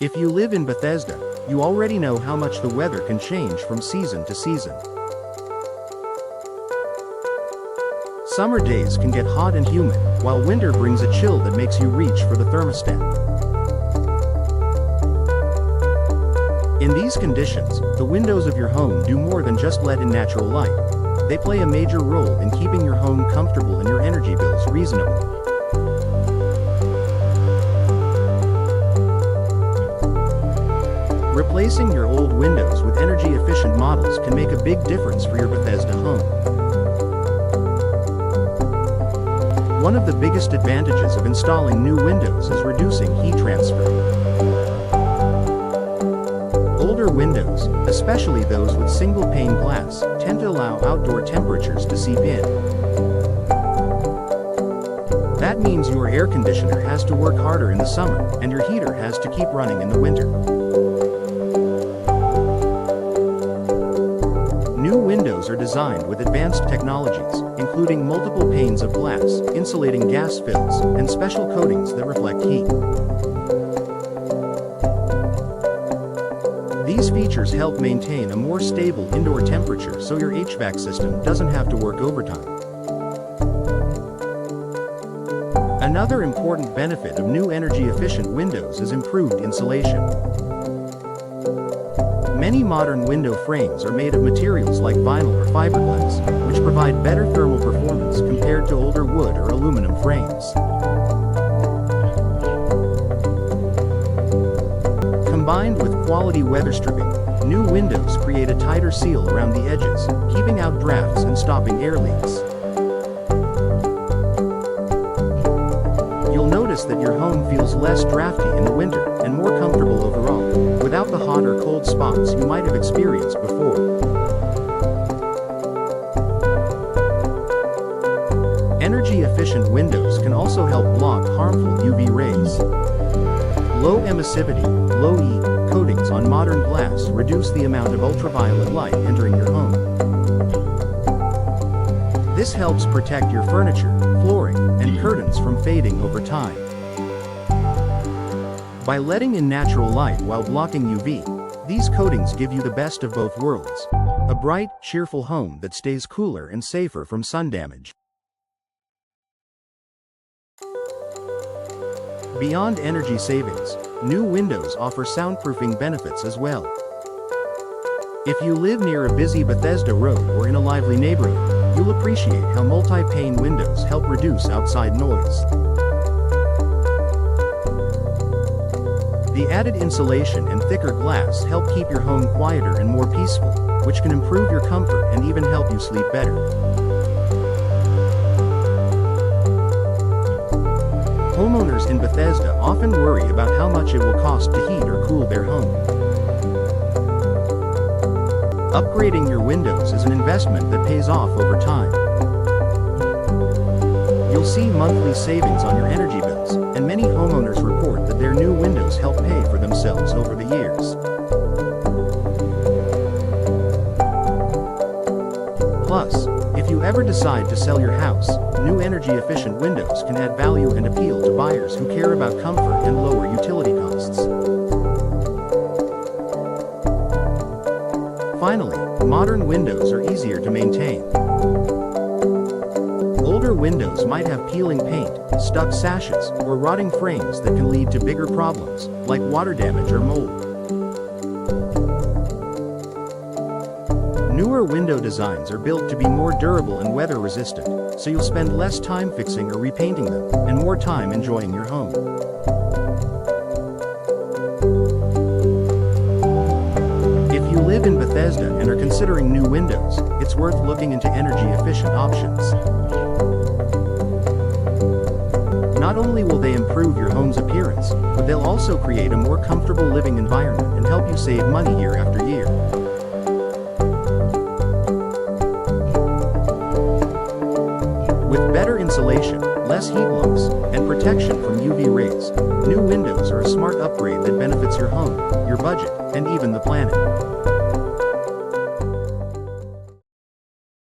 If you live in Bethesda, you already know how much the weather can change from season to season. Summer days can get hot and humid, while winter brings a chill that makes you reach for the thermostat. In these conditions, the windows of your home do more than just let in natural light. They play a major role in keeping your home comfortable and your energy bills reasonable. Replacing your old windows with energy-efficient models can make a big difference for your Bethesda home. One of the biggest advantages of installing new windows is reducing heat transfer. Older windows, especially those with single-pane glass, tend to allow outdoor temperatures to seep in. That means your air conditioner has to work harder in the summer, and your heater has to keep running in the winter. New windows are designed with advanced technologies, including multiple panes of glass, insulating gas fills, and special coatings that reflect heat. These features help maintain a more stable indoor temperature so your HVAC system doesn't have to work overtime. Another important benefit of new energy-efficient windows is improved insulation. Many modern window frames are made of materials like vinyl or fiberglass, which provide better thermal performance compared to older wood or aluminum frames. Combined with quality weather stripping, new windows create a tighter seal around the edges, keeping out drafts and stopping air leaks. You'll notice that your home feels less drafty in the winter and more comfortable overall, without the hot or cold spots you might have experienced before. Energy-efficient windows can also help block harmful UV rays. Low emissivity, low E coatings on modern glass reduce the amount of ultraviolet light entering your home. This helps protect your furniture, flooring, and curtains from fading over time. By letting in natural light while blocking UV, these coatings give you the best of both worlds: a bright, cheerful home that stays cooler and safer from sun damage. Beyond energy savings, new windows offer soundproofing benefits as well. If you live near a busy Bethesda road or in a lively neighborhood, you'll appreciate how multi-pane windows help reduce outside noise. The added insulation and thicker glass help keep your home quieter and more peaceful, which can improve your comfort and even help you sleep better. Homeowners in Bethesda often worry about how much it will cost to heat or cool their home. Upgrading your windows is an investment that pays off over time. You'll see monthly savings on your energy bills, and many homeowners report that their new windows help pay for themselves over the years. Plus, if you ever decide to sell your house, new energy-efficient windows can add value and appeal to buyers who care about comfort and lower utility costs. Finally, modern windows are easier to maintain. Older windows might have peeling paint, stuck sashes, or rotting frames that can lead to bigger problems, like water damage or mold. Newer window designs are built to be more durable and weather-resistant, so you'll spend less time fixing or repainting them, and more time enjoying your home. If you live in Bethesda and are considering new windows, it's worth looking into energy-efficient options. Not only will they improve your home's appearance, but they'll also create a more comfortable living environment and help you save money year after year. With better insulation, less heat loss, and protection from UV rays, new windows are a smart upgrade that benefits your home, your budget, and even the planet.